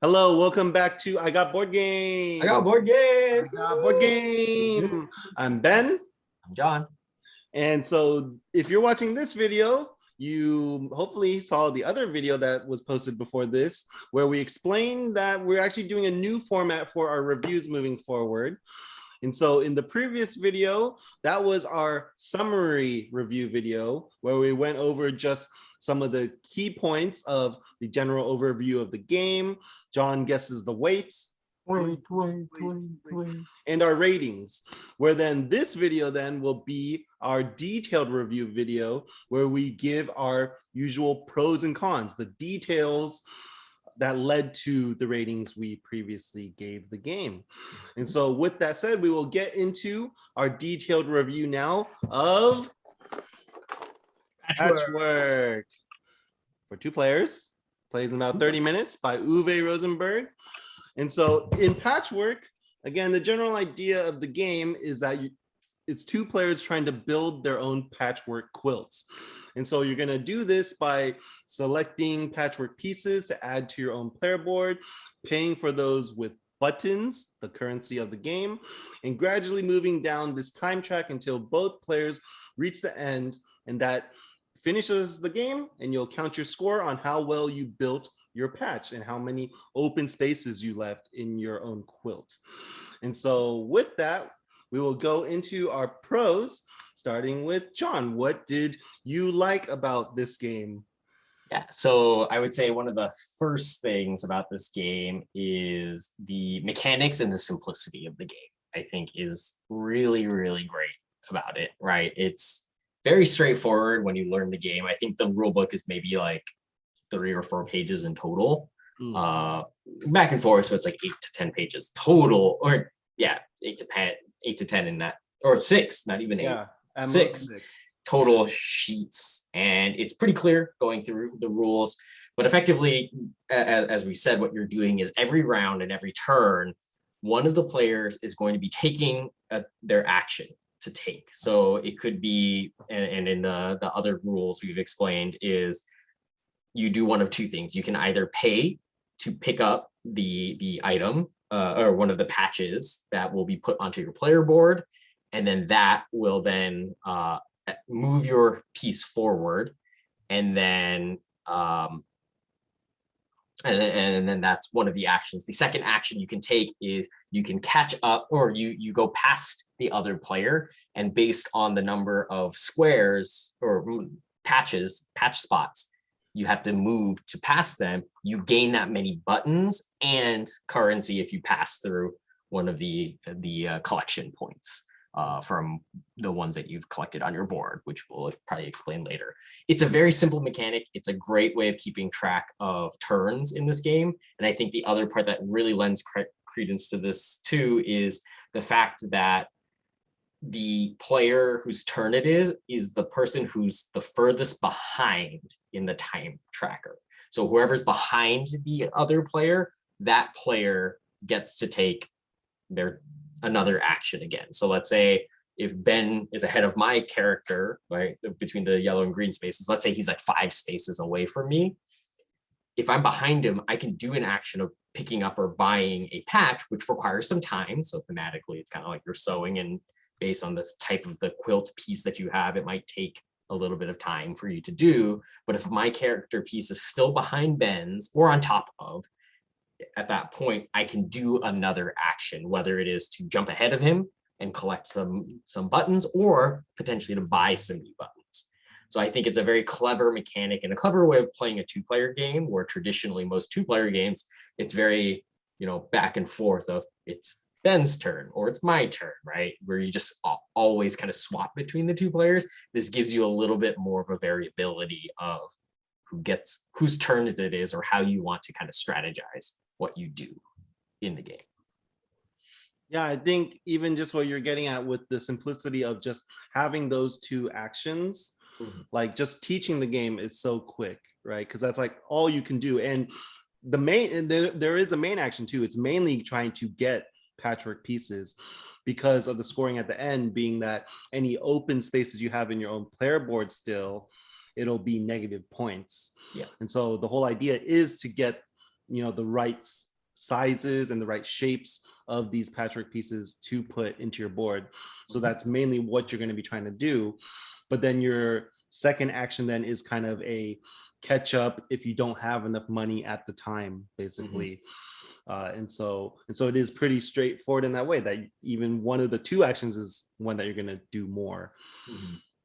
Hello, welcome back to I Got Board I Game. got a board game. I Got Board Game. I'm Ben. I'm John. And so if you're watching this video, you hopefully saw the other video that was posted before this, where we explained that we're actually doing a new format for our reviews moving forward. And so in the previous video, that was our summary review video, where we went over just some of the key points of the general overview of the game. John guesses the weights and our ratings, where then this video then will be our detailed review video, where we give our usual pros and cons, the details that led to the ratings we previously gave the game. And so with that said, we will get into our detailed review now of Patchwork. For 2 players, plays in about 30 minutes by Uwe Rosenberg. And so in Patchwork, again, the general idea of the game is that it's 2 players trying to build their own patchwork quilts. And so you're going to do this by selecting patchwork pieces to add to your own player board, paying for those with buttons, the currency of the game, and gradually moving down this time track until both players reach the end, and that finishes the game, and you'll count your score on how well you built your patch and how many open spaces you left in your own quilt. And so with that, we will go into our pros, starting with John. What did you like about this game? Yeah, so I would say one of the first things about this game is the mechanics and the simplicity of the game, I think is really, really great about it, right? It's very straightforward when you learn the game. I think the rule book is maybe like 3 or 4 pages in total. Back and forth, so it's like 8 to 10 pages total, or yeah, 8 to 10 in that, or 6, not even 8. Yeah, 6 total sheets, and it's pretty clear going through the rules. But effectively, as we said, what you're doing is every round and every turn, one of the players is going to be taking their action to take. So it could be, and in the other rules we've explained, is you do one of 2 things. You can either pay to pick up the item or one of the patches that will be put onto your player board, and then that will then move your piece forward, and then and then that's one of the actions. The second action you can take is you can catch up, or you go past the other player, and based on the number of squares or patch spots you have to move to pass them, you gain that many buttons and currency if you pass through one of the collection points from the ones that you've collected on your board, which we'll probably explain later. It's a very simple mechanic. It's a great way of keeping track of turns in this game. And I think the other part that really lends credence to this too is the fact that the player whose turn it is the person who's the furthest behind in the time tracker. So whoever's behind the other player, that player gets to take another action again. So let's say if Ben is ahead of my character, right, between the yellow and green spaces, let's say he's like 5 spaces away from me. If I'm behind him, I can do an action of picking up or buying a patch, which requires some time. So thematically, it's kind of like you're sewing, and based on this type of the quilt piece that you have, it might take a little bit of time for you to do. But if my character piece is still behind Ben's or on top of, at that point, I can do another action, whether it is to jump ahead of him and collect some buttons, or potentially to buy some new buttons. So I think it's a very clever mechanic and a clever way of playing a 2-player game, where traditionally most 2-player games, it's very, back and forth of it's Ben's turn or it's my turn, right? Where you just always kind of swap between the 2 players. This gives you a little bit more of a variability of whose turn it is, or how you want to kind of strategize what you do in the game. Yeah, I think even just what you're getting at with the simplicity of just having those 2 actions, like just teaching the game is so quick, right? Because that's like all you can do. And there is a main action too. It's mainly trying to get patchwork pieces, because of the scoring at the end being that any open spaces you have in your own player board still, it'll be negative points. Yeah. And so the whole idea is to get the right sizes and the right shapes of these patchwork pieces to put into your board. So that's mainly what you're going to be trying to do. But then your second action then is kind of a catch up if you don't have enough money at the time, basically. And so it is pretty straightforward in that way, that even one of the two actions is one that you're going to do more.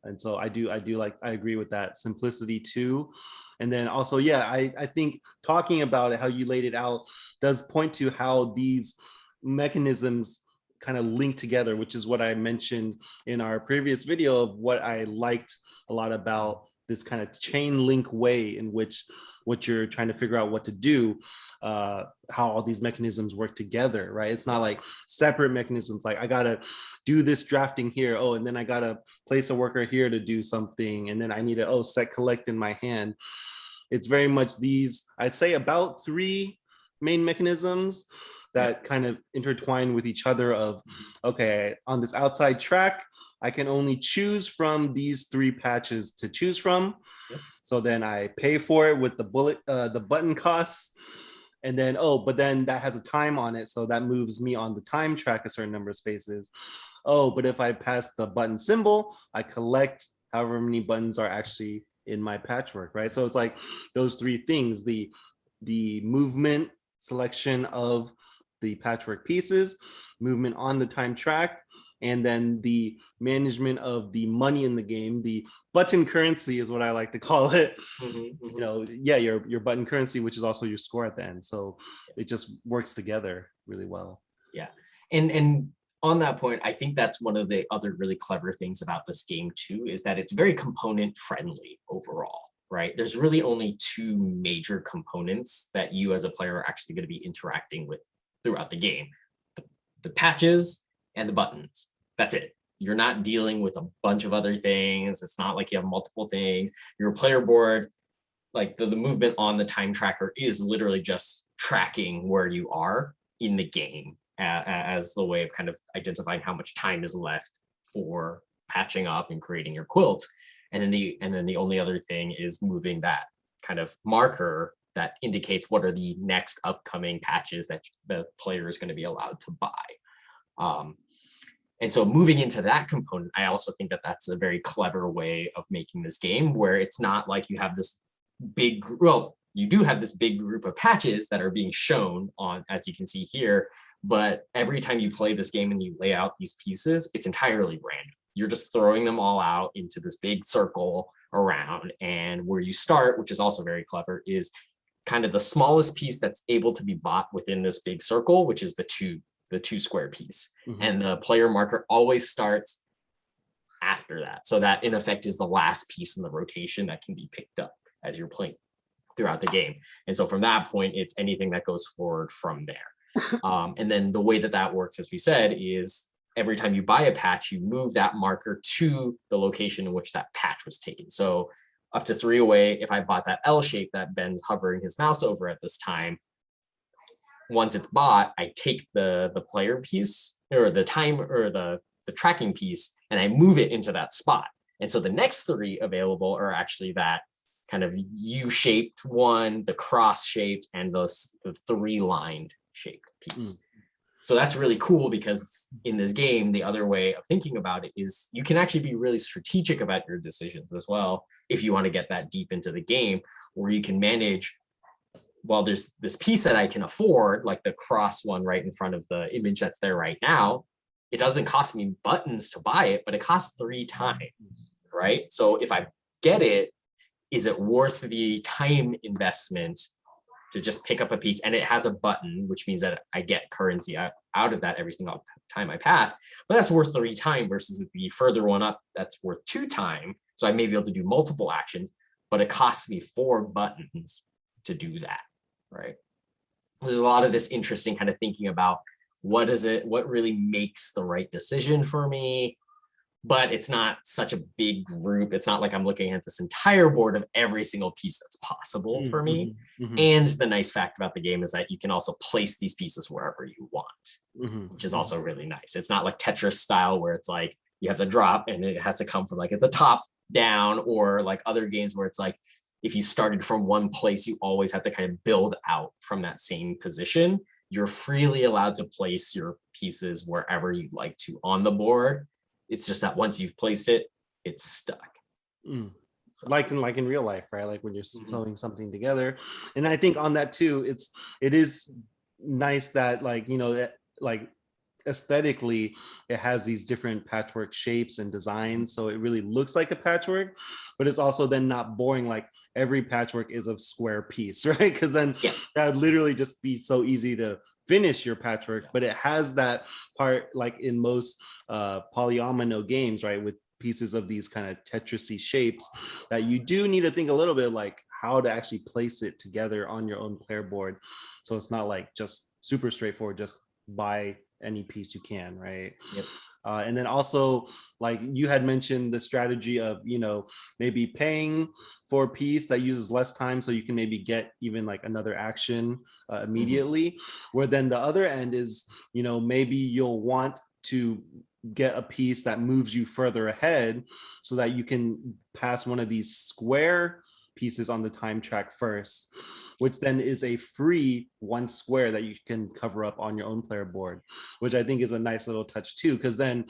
And so I agree with that simplicity too. And then also, yeah, I think talking about it, how you laid it out, does point to how these mechanisms kind of link together, which is what I mentioned in our previous video of what I liked a lot about this kind of chain link way in which what you're trying to figure out what to do, how all these mechanisms work together, right? It's not like separate mechanisms, like I gotta do this drafting here, oh, and then I gotta place a worker here to do something, and then I need to, set collect in my hand. It's very much these, I'd say about 3 main mechanisms that kind of intertwine with each other of, okay, on this outside track, I can only choose from these 3 patches to choose from. So then I pay for it with the button costs. And then, but then that has a time on it. So that moves me on the time track a certain number of spaces. But if I pass the button symbol, I collect however many buttons are actually in my patchwork, right? So it's like those 3 things, the movement selection of the patchwork pieces, movement on the time track, and then the management of the money in the game, the button currency is what I like to call it. Your button currency, which is also your score at the end. So it just works together really well. Yeah. And on that point, I think that's one of the other really clever things about this game too, is that it's very component friendly overall, right? There's really only 2 major components that you as a player are actually going to be interacting with throughout the game: the patches and the buttons. That's it. You're not dealing with a bunch of other things. It's not like you have multiple things. Your player board, like the movement on the time tracker, is literally just tracking where you are in the game as the way of kind of identifying how much time is left for patching up and creating your quilt. And then the only other thing is moving that kind of marker that indicates what are the next upcoming patches that the player is going to be allowed to buy. And so moving into that component, I also think that that's a very clever way of making this game, where it's not like you have this big, you do have this big group of patches that are being shown on, as you can see here, but every time you play this game and you lay out these pieces, it's entirely random. You're just throwing them all out into this big circle around, and where you start, which is also very clever, is kind of the smallest piece that's able to be bought within this big circle, which is the two square piece. And the player marker always starts after that. So that in effect is the last piece in the rotation that can be picked up as you're playing throughout the game. And so from that point, it's anything that goes forward from there. And then the way that works, as we said, is every time you buy a patch, you move that marker to the location in which that patch was taken. So up to 3 away, if I bought that L shape that Ben's hovering his mouse over at this time, once it's bought, I take the player piece or the time or the tracking piece, and I move it into that spot. And so the next 3 available are actually that kind of U-shaped one, the cross-shaped, and the 3-lined shaped piece. So that's really cool, because in this game, the other way of thinking about it is you can actually be really strategic about your decisions as well, if you want to get that deep into the game, where you can manage, well, there's this piece that I can afford, like the cross one right in front of the image that's there right now. It doesn't cost me buttons to buy it, but it costs 3 times, right? So if I get it, is it worth the time investment to just pick up a piece? And it has a button, which means that I get currency out of that every single time I pass, but that's worth 3 times versus the further one up, that's worth 2 times. So I may be able to do multiple actions, but it costs me 4 buttons to do that, right? There's a lot of this interesting kind of thinking about what really makes the right decision for me, but it's not such a big group. It's not like I'm looking at this entire board of every single piece that's possible for me. And the nice fact about the game is that you can also place these pieces wherever you want, which is also really nice. It's not like Tetris style where it's like you have to drop and it has to come from like at the top down, or like other games where it's like if you started from one place, you always have to kind of build out from that same position. you're freely allowed to place your pieces wherever you'd like to on the board. It's just that once you've placed it, it's stuck. Mm. So, Like in real life, right? Like when you're Mhm. sewing something together. And I think on that too, it is nice that like, you know, that like aesthetically it has these different patchwork shapes and designs, so it really looks like a patchwork, but it's also then not boring, like every patchwork is a square piece, right? Because then Yeah. that would literally just be so easy to finish your patchwork. Yeah. But it has that part, like in most polyomino games, right, with pieces of these kind of tetrisy shapes, that you do need to think a little bit like how to actually place it together on your own player board, so it's not like just super straightforward, just buy any piece you can, right? Yep. And then also, like you had mentioned, the strategy of, you know, maybe paying for a piece that uses less time so you can maybe get even like another action immediately. Where then the other end is, you know, maybe you'll want to get a piece that moves you further ahead so that you can pass one of these square pieces on the time track first, which then is a free one square that you can cover up on your own player board, which I think is a nice little touch too, because then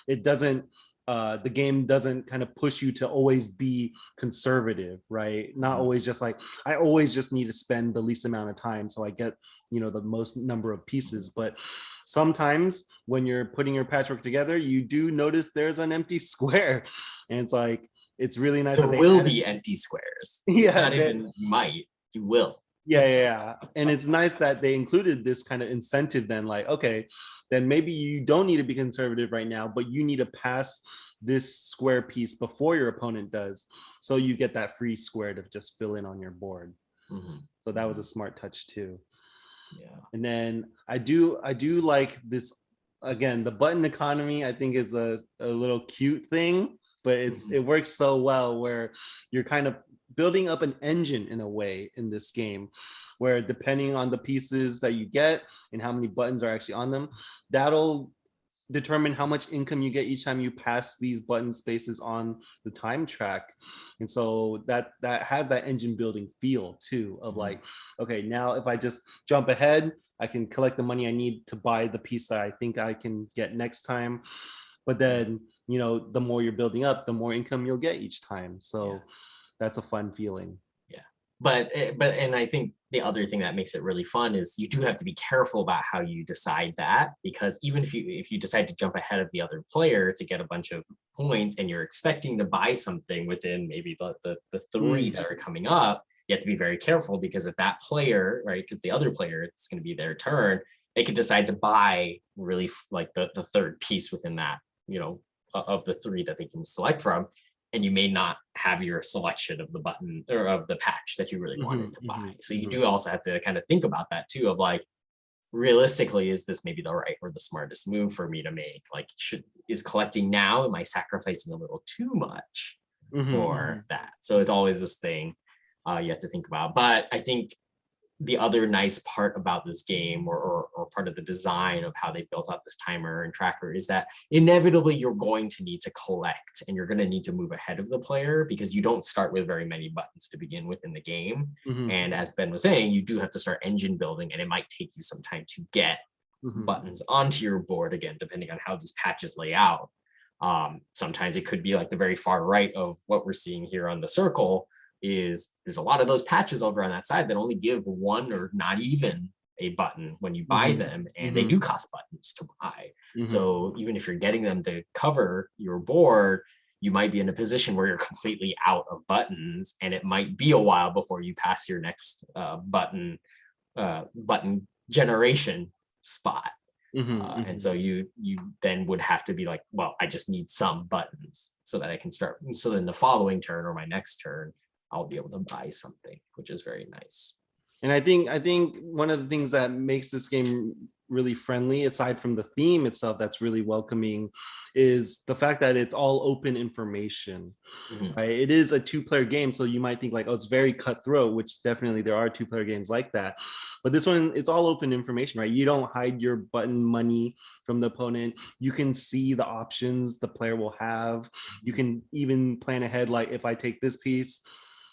it doesn't, the game doesn't kind of push you to always be conservative, right? Not always just like, I always just need to spend the least amount of time so I get, you know, the most number of pieces. But sometimes when you're putting your patchwork together, you do notice there's an empty square. And it's like, it's really nice There that they will added, be empty squares. It's yeah, not even you might, you will. yeah. And it's nice that they included this kind of incentive then, like, okay, then maybe you don't need to be conservative right now, but you need to pass this square piece before your opponent does. So you get that free square to just fill in on your board. Mhm. So that was a smart touch too. Yeah. And then I do like this, again, the button economy, I think is a little cute thing, but it works so well where you're kind of building up an engine in a way in this game, where depending on the pieces that you get and how many buttons are actually on them, that'll determine how much income you get each time you pass these button spaces on the time track. And so that has that engine building feel too, of like, okay, now if I just jump ahead, I can collect the money I need to buy the piece that I think I can get next time. But then, you know, the more you're building up, the more income you'll get each time. So that's a fun feeling. Yeah. But and I think the other thing that makes it really fun is you do have to be careful about how you decide that, because even if you decide to jump ahead of the other player to get a bunch of points and you're expecting to buy something within maybe the three that are coming up, you have to be very careful, because if that player, right, because the other player, it's going to be their turn, they could decide to buy really like the third piece within that, you know, of the three that they can select from, and you may not have your selection of the button or of the patch that you really wanted to buy. So you do also have to kind of think about that too, of like, realistically, is this maybe the right or the smartest move for me to make? Like, is collecting now, am I sacrificing a little too much for that? So it's always this thing you have to think about. But I think the other nice part about this game, or part of the design of how they built out this timer and tracker, is that inevitably you're going to need to collect and you're going to need to move ahead of the player, because you don't start with very many buttons to begin with in the game. And as Ben was saying, you do have to start engine building, and it might take you some time to get buttons onto your board, again, depending on how these patches lay out. Sometimes it could be like the very far right of what we're seeing here on the circle, is there's a lot of those patches over on that side that only give one or not even a button when you buy them, and they do cost buttons to buy. So even if you're getting them to cover your board, you might be in a position where you're completely out of buttons, and it might be a while before you pass your next button generation spot. And so you then would have to be like, well, I just need some buttons so that I can start. So then the following turn or my next turn, I'll be able to buy something, which is very nice. And I think one of the things that makes this game really friendly, aside from the theme itself that's really welcoming, is the fact that it's all open information. Right? It is a two-player game, so you might think like, oh, it's very cutthroat, which definitely there are two-player games like that. But this one, it's all open information, right? You don't hide your button money from the opponent. You can see the options the player will have. You can even plan ahead, like if I take this piece,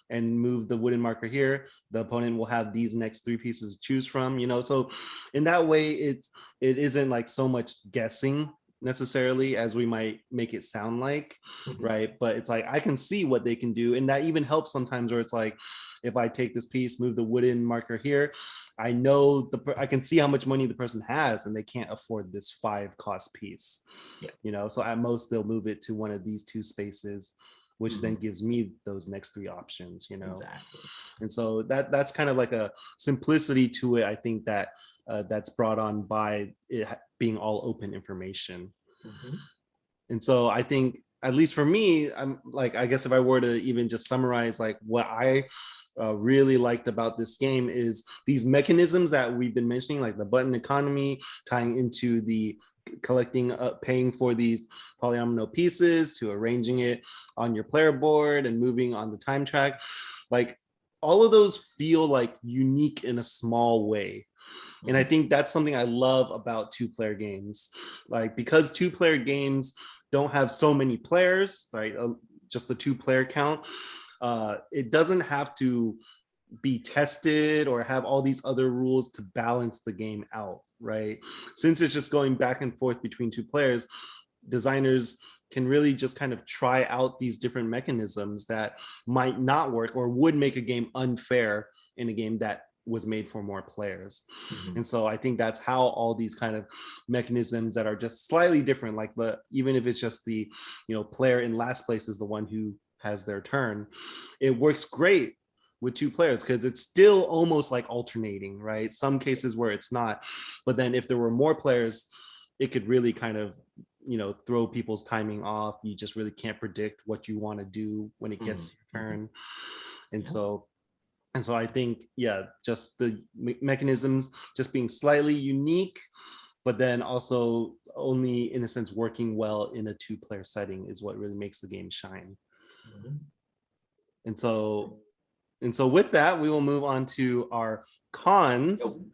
and move the wooden marker here, the opponent will have these next 3 pieces to choose from, so in that way it isn't like so much guessing necessarily as we might make it sound like, right? But it's like I can see what they can do, and that even helps sometimes where it's like if I take this piece, move the wooden marker here, I know I can see how much money the person has and they can't afford this 5 cost piece. So at most they'll move it to one of these 2 spaces, which then gives me those next 3 options. Exactly. And so that's kind of like a simplicity to it, I think, that that's brought on by it being all open information. And so I think, at least for me, I'm like, I guess if I were to even just summarize like what I really liked about this game is these mechanisms that we've been mentioning, like the button economy tying into the collecting, paying for these polyomino pieces, to arranging it on your player board and moving on the time track. Like all of those feel like unique in a small way. And I think that's something I love about 2-player games. Like, because 2-player games don't have so many players, right? Just the 2-player count. It doesn't have to be tested or have all these other rules to balance the game out, right? Since it's just going back and forth between 2 players, designers can really just kind of try out these different mechanisms that might not work or would make a game unfair in a game that was made for more players. And so I think that's how all these kind of mechanisms that are just slightly different, like even if it's just the player in last place is the one who has their turn, it works great with 2 players because it's still almost like alternating, right? Some cases where it's not, but then if there were more players, it could really kind of throw people's timing off. You just really can't predict what you want to do when it gets to your turn. And so I think, just the mechanisms just being slightly unique, but then also only in a sense working well in a 2-player setting is what really makes the game shine. And so with that, we will move on to our cons.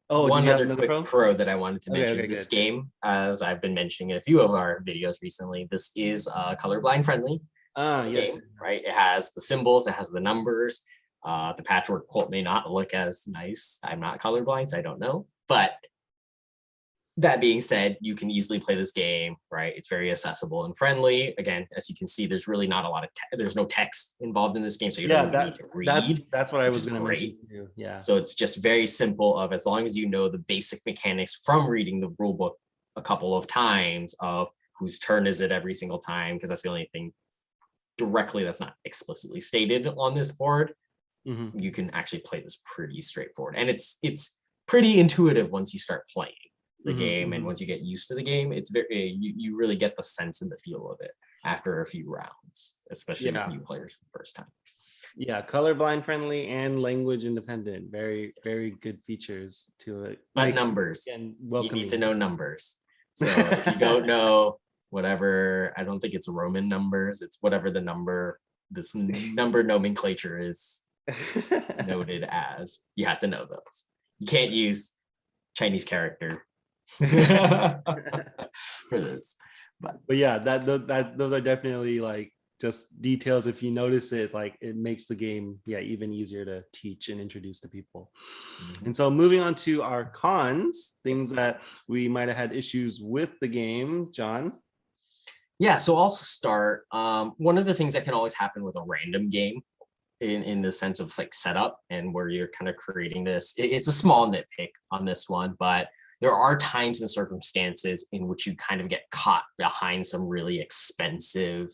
One other quick pro that I wanted to mention. This good. game, as I've been mentioning in a few of our videos recently, this is colorblind friendly game, right? It has the symbols, it has the numbers. The Patchwork quilt may not look as nice. I'm not colorblind, so I don't know. But that being said, you can easily play this game, right? It's very accessible and friendly. Again, as you can see, there's really not a lot of there's no text involved in this game, so you don't need to read. That's what I was going to mention too. Yeah. So it's just very simple. Of as long as you know the basic mechanics from reading the rule book a couple of times of whose turn is it every single time, because that's the only thing directly that's not explicitly stated on this board. You can actually play this pretty straightforward, and it's pretty intuitive once you start playing the game. And once you get used to the game, it's very you really get the sense and the feel of it after a few rounds, especially with new players for the first time. Colorblind friendly and language independent. Very good features to it. But numbers, you need to know numbers. So if you don't know whatever, I don't think it's Roman numbers, it's whatever the number, this number nomenclature is noted as, you have to know those. You can't use Chinese character for this, but those are definitely like just details. If you notice it, like it makes the game even easier to teach and introduce to people. And so moving on to our cons, things that we might have had issues with the game, John. So I'll start. One of the things that can always happen with a random game in the sense of like setup and where you're kind of creating this, it's a small nitpick on this one, but there are times and circumstances in which you kind of get caught behind some really expensive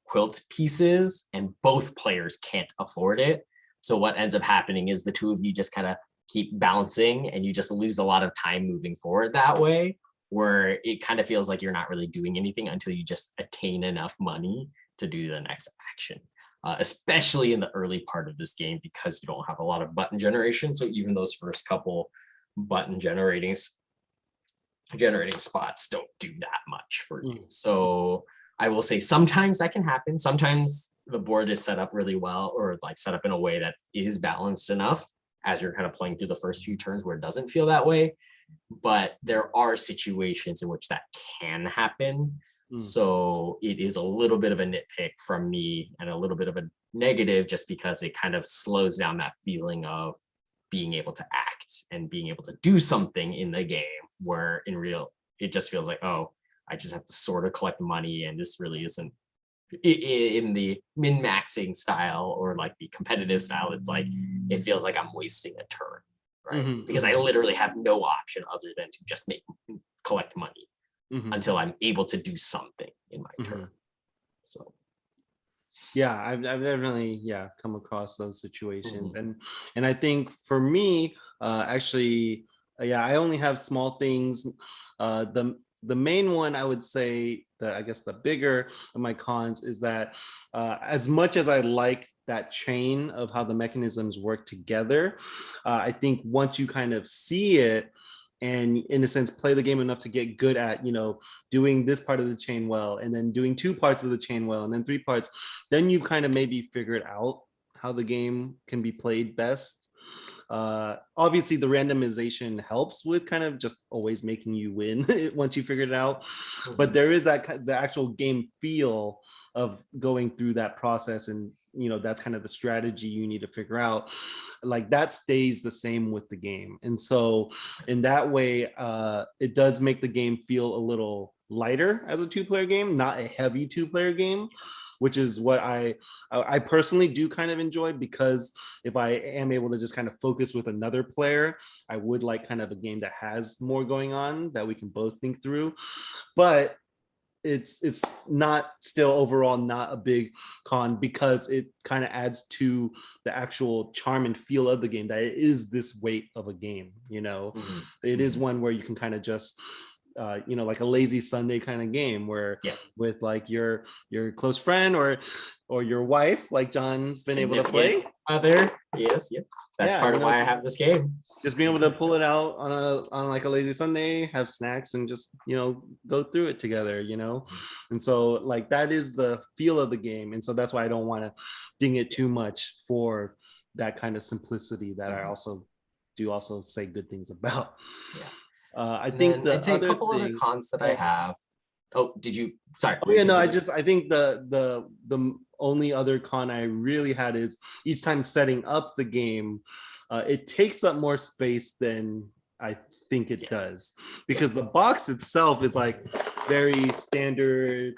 quilt pieces and both players can't afford it. So what ends up happening is the 2 of you just kind of keep bouncing and you just lose a lot of time moving forward that way, where it kind of feels like you're not really doing anything until you just attain enough money to do the next action. Especially in the early part of this game, because you don't have a lot of button generation. So even those first couple button generating spots don't do that much for you. So I will say sometimes that can happen. Sometimes the board is set up really well, or like set up in a way that is balanced enough as you're kind of playing through the first few turns where it doesn't feel that way. But there are situations in which that can happen. So it is a little bit of a nitpick from me and a little bit of a negative just because it kind of slows down that feeling of being able to act and being able to do something in the game, where in real, it just feels like, oh, I just have to sort of collect money, and this really isn't in the min-maxing style or like the competitive style. It's like, it feels like I'm wasting a turn, right? Because I literally have no option other than to just collect money until I'm able to do something in my turn. So yeah, I've definitely come across those situations, and I think for me, actually, I only have small things. The main one I would say, that I guess the bigger of my cons is that as much as I like that chain of how the mechanisms work together, I think once you kind of see it and in a sense play the game enough to get good at, doing this part of the chain well, and then doing 2 parts of the chain well, and then 3 parts, then you kind of maybe figured out how the game can be played best. Obviously the randomization helps with kind of just always making you win once you figure it out, but there is that the actual game feel of going through that process, and that's kind of the strategy you need to figure out, like that stays the same with the game. And so in that way, it does make the game feel a little lighter as a 2-player game, not a heavy 2-player game, which is what I personally do kind of enjoy, because if I am able to just kind of focus with another player, I would like kind of a game that has more going on that we can both think through. But it's not still overall not a big con, because it kind of adds to the actual charm and feel of the game, that it is this weight of a game. It is one where you can kind of just like a lazy Sunday kind of game, where with like your close friend or your wife, like John's been able to play. Yes, that's part of why I have this game. Just being able to pull it out on like a lazy Sunday, have snacks, and just go through it together. And so like that is the feel of the game, and so that's why I don't want to ding it too much for that kind of simplicity that I also say good things about. I think I'd say a couple other cons that I have. Oh, did you? Sorry. Oh yeah, no. I think the only other con I really had is each time setting up the game, it takes up more space than I think it does, because the box itself is like very standard.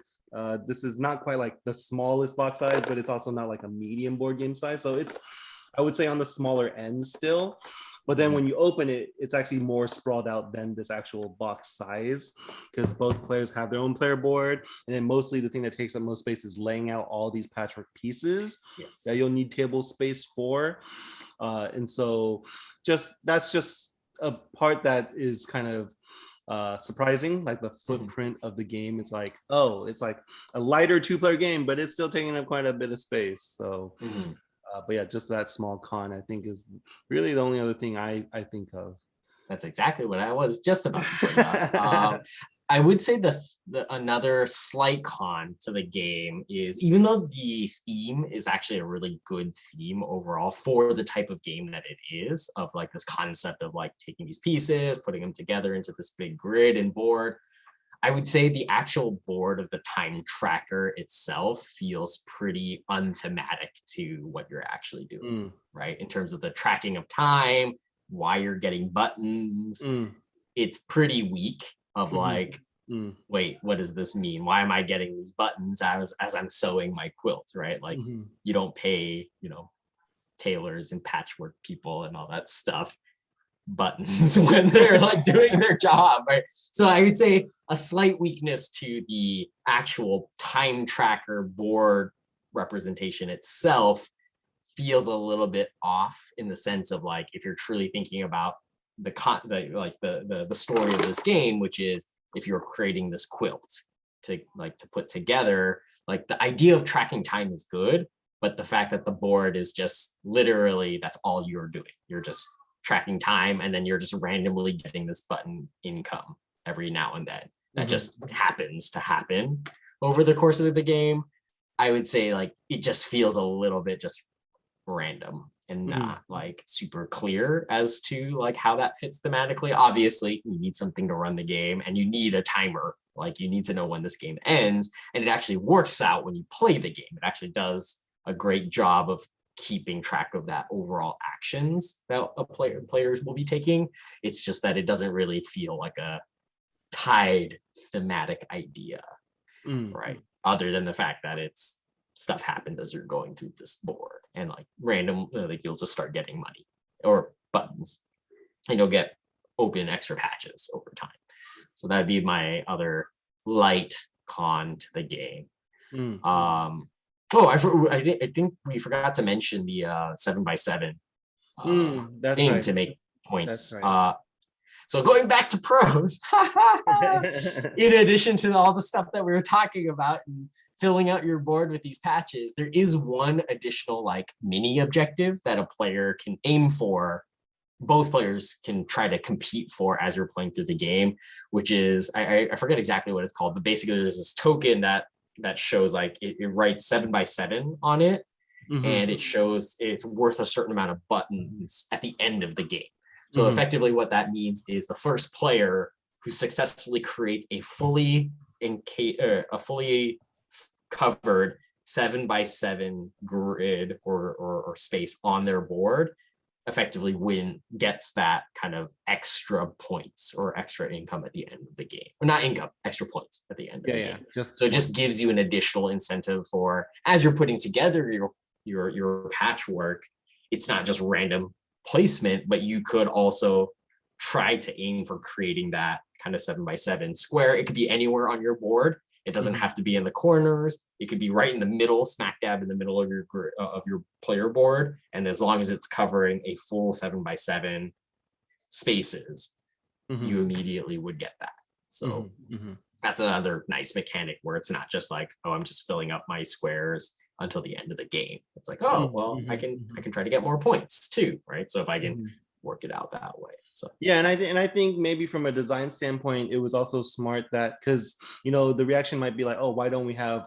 This is not quite like the smallest box size, but it's also not like a medium board game size. So it's, I would say, on the smaller end still. But then when you open it, it's actually more sprawled out than this actual box size, because both players have their own player board. And then mostly the thing that takes up most space is laying out all these patchwork pieces that you'll need table space for. And so that's just a part that is kind of surprising, like the footprint of the game. It's like, oh, it's like a lighter 2-player game, but it's still taking up quite a bit of space. So but yeah, just that small con I think is really the only other thing I think of. That's exactly what I was just about to bring up. I would say the another slight con to the game is, even though the theme is actually a really good theme overall for the type of game that it is, of like this concept of like taking these pieces, putting them together into this big grid and board, I would say the actual board of the time tracker itself feels pretty unthematic to what you're actually doing, right? In terms of the tracking of time, why you're getting buttons, it's pretty weak of like, wait, what does this mean? Why am I getting these buttons as I'm sewing my quilt, right? Like you don't pay, tailors and patchwork people and all that stuff buttons when they're like doing their job, right? So I would say a slight weakness to the actual time tracker board representation itself feels a little bit off, in the sense of like, if you're truly thinking about the story of this game, which is if you're creating this quilt to put together, like the idea of tracking time is good, but the fact that the board is just literally, that's all you're doing. You're just tracking time, and then you're just randomly getting this button income every now and then. That just happens to happen over the course of the game. I would say like it just feels a little bit just random and not like super clear as to like how that fits thematically. Obviously, you need something to run the game and you need a timer. Like you need to know when this game ends, and it actually works out when you play the game. It actually does a great job of keeping track of that overall actions that players will be taking. It's just that it doesn't really feel like a tied thematic idea, right? Other than the fact that it's stuff happens as you're going through this board, and like random, like you'll just start getting money or buttons, and you'll get open extra patches over time. So that'd be my other light con to the game. I think we forgot to mention the 7x7 That's thing right. to make points. That's right. So going back to pros, in addition to all the stuff that we were talking about and filling out your board with these patches, there is one additional like mini objective that a player can aim for. Both players can try to compete for as you're playing through the game, which is, I forget exactly what it's called, but basically there's this token that shows like it writes 7x7 on it, and it shows it's worth a certain amount of buttons at the end of the game. So effectively what that means is the first player who successfully creates a fully covered 7x7 grid or space on their board effectively gets that kind of extra points or extra income at the end of the game. Or not income, extra points at the end of the game. So it just gives you an additional incentive for, as you're putting together your patchwork, it's not just random placement, but you could also try to aim for creating that kind of 7x7 square. It could be anywhere on your board. It doesn't have to be in the corners. It could be right in the middle, smack dab in the middle of your player board. And as long as it's covering a full 7x7 spaces, you immediately would get that. So that's another nice mechanic where it's not just like, oh, I'm just filling up my squares until the end of the game. It's like, oh, well, I can try to get more points too, right? So if I can work it out that way. So yeah, and I think maybe from a design standpoint, it was also smart that, because the reaction might be like, oh, why don't we have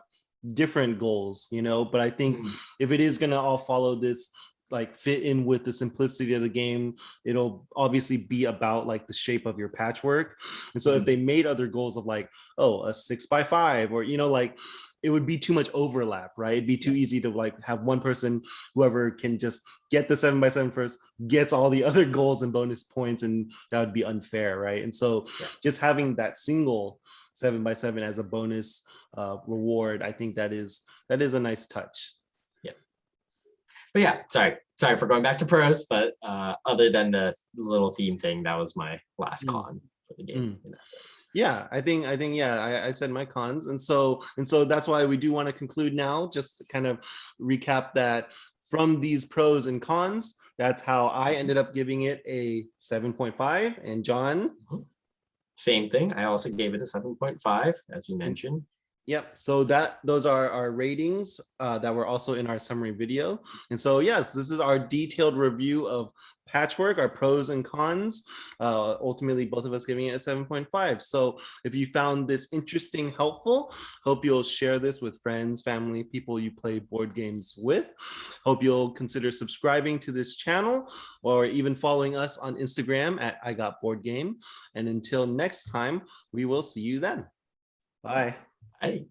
different goals? But I think if it is gonna all follow this, like fit in with the simplicity of the game, it'll obviously be about like the shape of your patchwork. And so if they made other goals of like, oh, a 6x5, or like, it would be too much overlap, right? It'd be too easy to like have one person, whoever can just get the 7x7 first, gets all the other goals and bonus points, and that would be unfair, right? And so just having that single 7x7 as a bonus reward, I think that is a nice touch. Yeah. But yeah, sorry for going back to pros, but other than the little theme thing, that was my last con for the game in that sense. Yeah, I think I said my cons, and so that's why we do want to conclude now, just to kind of recap that from these pros and cons, that's how I ended up giving it a 7.5, and John, same thing. I also gave it a 7.5, as you mentioned. Yep. So those are our ratings that were also in our summary video. And so, yes, this is our detailed review of Patchwork, our pros and cons. Ultimately, both of us giving it a 7.5. So if you found this interesting, helpful, hope you'll share this with friends, family, people you play board games with. Hope you'll consider subscribing to this channel, or even following us on Instagram at I Got Board Game. And until next time, we will see you then. Bye. Hey.